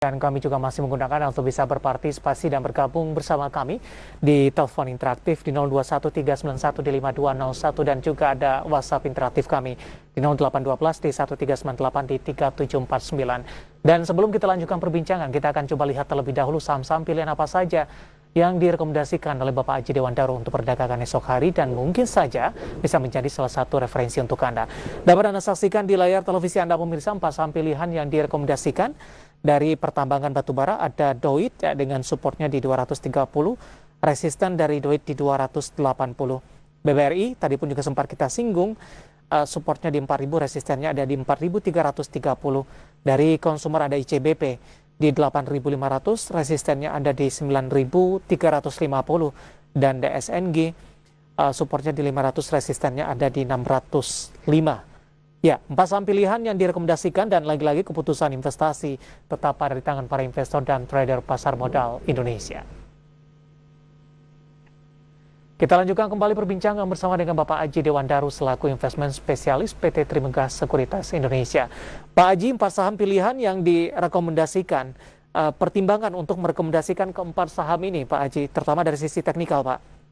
Dan kami juga masih menggunakan untuk bisa berpartisipasi dan bergabung bersama kami di telepon interaktif di 021391 dan juga ada WhatsApp interaktif kami di 0812 di 1398 di 3749. Dan sebelum kita lanjutkan perbincangan, kita akan coba lihat terlebih dahulu saham-saham pilihan apa saja yang direkomendasikan oleh Bapak Aji Dewandaro untuk perdagangan esok hari dan mungkin saja bisa menjadi salah satu referensi untuk Anda. Dapat Anda saksikan di layar televisi Anda pemirsa 4 saham pilihan yang direkomendasikan. Dari pertambangan batubara ada DOIT dengan supportnya di 230, resisten dari DOIT di 280. BBRI tadi pun juga sempat kita singgung, supportnya di 4.000, resistennya ada di 4.330. Dari konsumer ada ICBP di 8.500, resistennya ada di 9.350. Dan DSNG supportnya di 500, resistennya ada di 605. Ya, 4 saham pilihan yang direkomendasikan dan lagi-lagi keputusan investasi tetap ada di tangan para investor dan trader pasar modal Indonesia. Kita lanjutkan kembali perbincangan bersama dengan Bapak Aji Dewandaro selaku investment spesialis PT Trimegas Sekuritas Indonesia. Pak Aji, 4 saham pilihan yang direkomendasikan, pertimbangan untuk merekomendasikan keempat saham ini Pak Aji, terutama dari sisi teknikal Pak.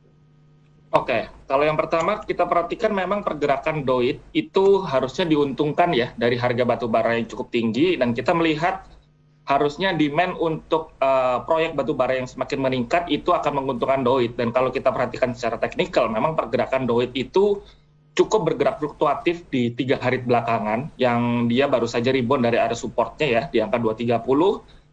Oke, kalau yang pertama kita perhatikan memang pergerakan DOIT itu harusnya diuntungkan ya dari harga batubara yang cukup tinggi, dan kita melihat harusnya demand untuk proyek batubara yang semakin meningkat itu akan menguntungkan DOIT. Dan kalau kita perhatikan secara teknikal, memang pergerakan DOIT itu cukup bergerak fluktuatif di 3 hari belakangan, yang dia baru saja rebound dari area supportnya ya di angka 230.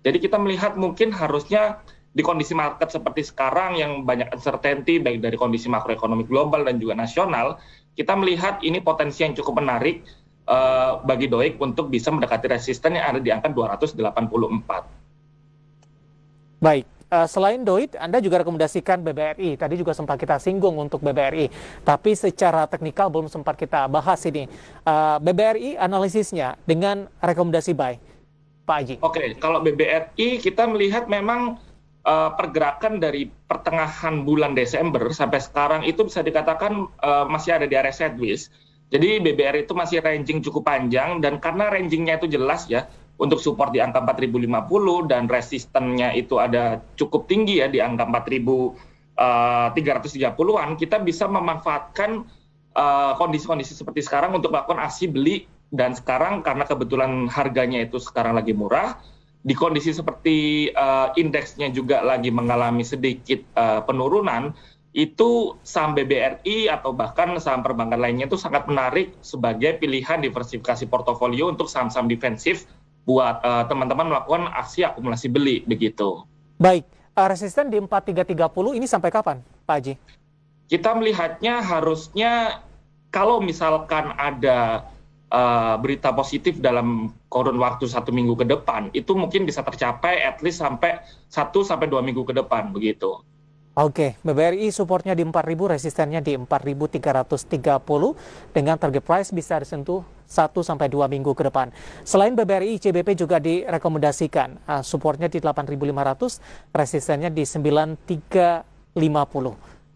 Jadi kita melihat mungkin harusnya di kondisi market seperti sekarang yang banyak uncertainty baik dari kondisi makroekonomi global dan juga nasional, kita melihat ini potensi yang cukup menarik bagi DOIT untuk bisa mendekati resisten yang ada di angka 284. Baik, selain DOIT, Anda juga rekomendasikan BBRI. Tadi juga sempat kita singgung untuk BBRI, tapi secara teknikal belum sempat kita bahas ini. BBRI analisisnya dengan rekomendasi buy, Pak Aji. Oke, kalau BBRI kita melihat memang pergerakan dari pertengahan bulan Desember sampai sekarang itu bisa dikatakan masih ada di area sideways. Jadi BBRI itu masih ranging cukup panjang, dan karena rangingnya itu jelas ya, untuk support di angka 4.050 dan resistennya itu ada cukup tinggi ya di angka 4.330-an, kita bisa memanfaatkan kondisi-kondisi seperti sekarang untuk melakukan aksi beli. Dan sekarang karena kebetulan harganya itu sekarang lagi murah, di kondisi seperti indeksnya juga lagi mengalami sedikit penurunan, itu saham BBRI atau bahkan saham perbankan lainnya itu sangat menarik sebagai pilihan diversifikasi portofolio untuk saham-saham defensif buat teman-teman melakukan aksi akumulasi beli begitu. Baik, resisten di 4.330 ini sampai kapan, Pak Haji? Kita melihatnya harusnya kalau misalkan ada berita positif dalam kurun waktu 1 minggu ke depan, itu mungkin bisa tercapai at least sampai 1-2 minggu ke depan begitu. Oke, BBRI supportnya di 4.000, resistennya di 4.330 dengan target price bisa disentuh 1-2 minggu ke depan. Selain BBRI, ICBP juga direkomendasikan, supportnya di 8.500, resistennya di 9.350.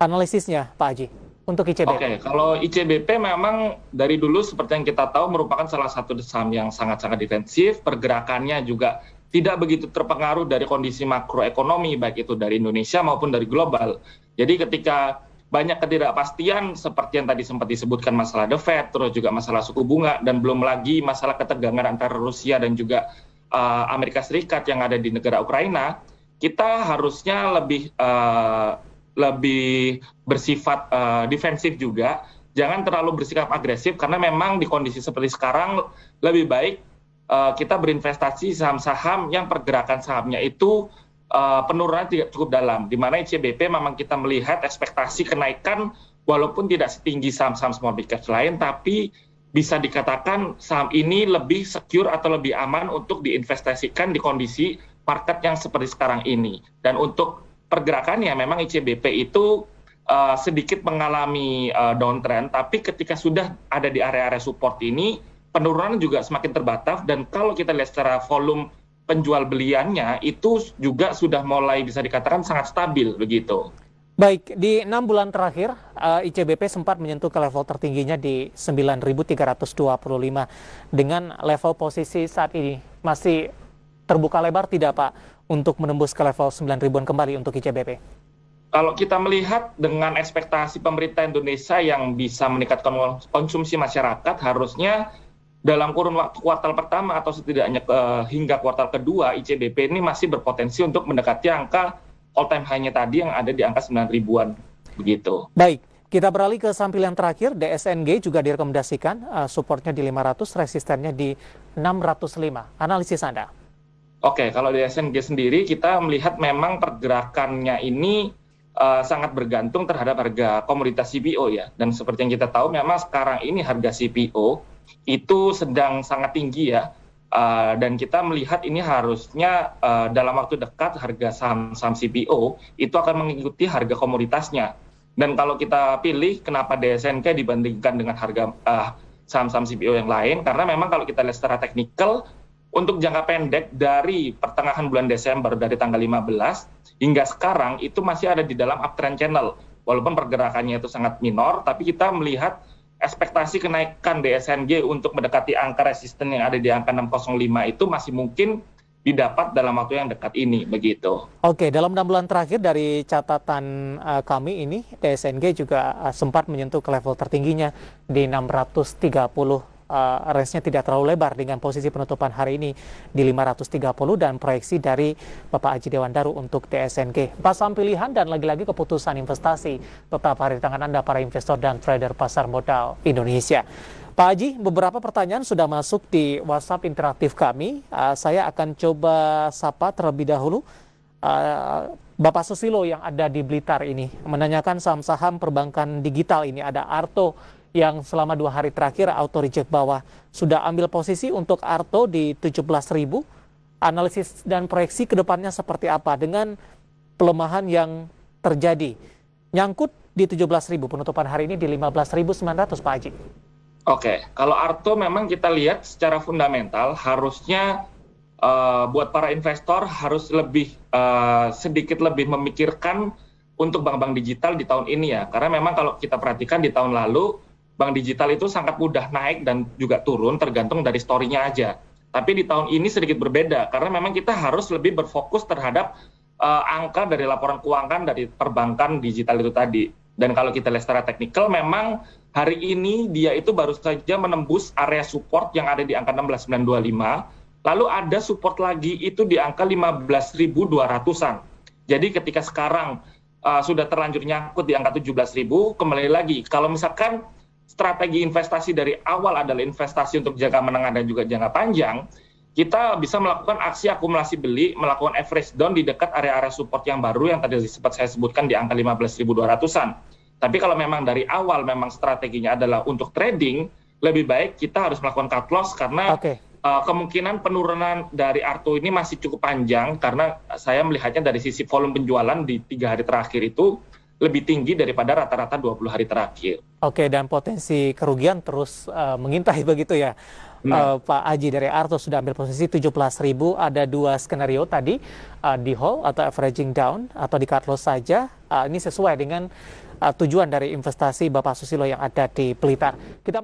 Analisisnya Pak Haji untuk ICBP. Oke, kalau ICBP memang dari dulu seperti yang kita tahu merupakan salah satu saham yang sangat-sangat defensif, pergerakannya juga tidak begitu terpengaruh dari kondisi makroekonomi, baik itu dari Indonesia maupun dari global. Jadi ketika banyak ketidakpastian seperti yang tadi sempat disebutkan masalah The Fed, terus juga masalah suku bunga, dan belum lagi masalah ketegangan antara Rusia dan juga Amerika Serikat yang ada di negara Ukraina, kita harusnya lebih bersifat defensif juga, jangan terlalu bersikap agresif, karena memang di kondisi seperti sekarang lebih baik kita berinvestasi saham-saham yang pergerakan sahamnya itu penurunan tidak cukup dalam, di mana ICBP memang kita melihat ekspektasi kenaikan walaupun tidak setinggi saham-saham small mid cap lain, tapi bisa dikatakan saham ini lebih secure atau lebih aman untuk diinvestasikan di kondisi market yang seperti sekarang ini. Dan untuk pergerakannya memang ICBP itu sedikit mengalami downtrend, tapi ketika sudah ada di area-area support ini, penurunan juga semakin terbatas, dan kalau kita lihat secara volume penjual beliannya itu juga sudah mulai bisa dikatakan sangat stabil begitu. Baik, di 6 bulan terakhir ICBP sempat menyentuh ke level tertingginya di 9.325 dengan level posisi saat ini masih terbuka lebar tidak Pak untuk menembus ke level 9 ribuan kembali untuk ICBP? Kalau kita melihat dengan ekspektasi pemerintah Indonesia yang bisa meningkatkan konsumsi masyarakat, harusnya dalam kurun waktu kuartal pertama atau setidaknya hingga kuartal kedua, ICBP ini masih berpotensi untuk mendekati angka all-time high-nya tadi yang ada di angka 9 ribuan. Begitu. Baik. Kita beralih ke sampel yang terakhir, DSNG juga direkomendasikan supportnya di 500, resistennya di 605. Analisis Anda? Oke, kalau DSNG sendiri kita melihat memang pergerakannya ini sangat bergantung terhadap harga komoditas CPO ya. Dan seperti yang kita tahu memang sekarang ini harga CPO itu sedang sangat tinggi ya. Dan kita melihat ini harusnya dalam waktu dekat harga saham-saham CPO itu akan mengikuti harga komoditasnya. Dan kalau kita pilih kenapa DSNK dibandingkan dengan harga saham-saham CPO yang lain, karena memang kalau kita lihat secara teknikal, untuk jangka pendek dari pertengahan bulan Desember dari tanggal 15 hingga sekarang itu masih ada di dalam uptrend channel. Walaupun pergerakannya itu sangat minor, tapi kita melihat ekspektasi kenaikan DSNG untuk mendekati angka resisten yang ada di angka 605 itu masih mungkin didapat dalam waktu yang dekat ini, begitu. Oke, dalam 6 bulan terakhir dari catatan kami ini, DSNG juga sempat menyentuh ke level tertingginya di 630. Range-nya tidak terlalu lebar dengan posisi penutupan hari ini di 530 dan proyeksi dari Bapak Aji Dewandaru untuk DSNG. Pasang pilihan dan lagi-lagi keputusan investasi tetap hari di tangan Anda para investor dan trader pasar modal Indonesia. Pak Aji, beberapa pertanyaan sudah masuk di WhatsApp interaktif kami. Saya akan coba sapa terlebih dahulu. Bapak Susilo yang ada di Blitar ini menanyakan saham-saham perbankan digital ini. Ada Arto yang selama 2 hari terakhir auto reject bawah. Sudah ambil posisi untuk Arto di 17.000. Analisis dan proyeksi ke depannya seperti apa dengan pelemahan yang terjadi? Nyangkut di 17.000, penutupan hari ini di 15.900 Pak Haji. Oke, kalau Arto memang kita lihat secara fundamental harusnya buat para investor harus lebih sedikit lebih memikirkan untuk bank-bank digital di tahun ini ya. Karena memang kalau kita perhatikan di tahun lalu bank digital itu sangat mudah naik dan juga turun tergantung dari story-nya aja. Tapi di tahun ini sedikit berbeda karena memang kita harus lebih berfokus terhadap angka dari laporan keuangan dari perbankan digital itu tadi. Dan kalau kita lihat secara teknikal memang hari ini dia itu baru saja menembus area support yang ada di angka 16.925. Lalu ada support lagi itu di angka 15.200-an. Jadi ketika sekarang sudah terlanjur nyangkut di angka 17.000, kembali lagi kalau misalkan strategi investasi dari awal adalah investasi untuk jangka menengah dan juga jangka panjang, kita bisa melakukan aksi akumulasi beli, melakukan average down di dekat area-area support yang baru yang tadi sempat saya sebutkan di angka 15.200-an. Tapi kalau memang dari awal memang strateginya adalah untuk trading, lebih baik kita harus melakukan cut loss karena kemungkinan penurunan dari Arto ini masih cukup panjang karena saya melihatnya dari sisi volume penjualan di 3 hari terakhir itu lebih tinggi daripada rata-rata 20 hari terakhir. Oke, dan potensi kerugian terus mengintai begitu ya. Pak Aji dari Arto sudah ambil posisi 17.000, ada 2 skenario tadi, di hold atau averaging down atau di cut loss saja. Ini sesuai dengan tujuan dari investasi Bapak Susilo yang ada di Blitar. Kita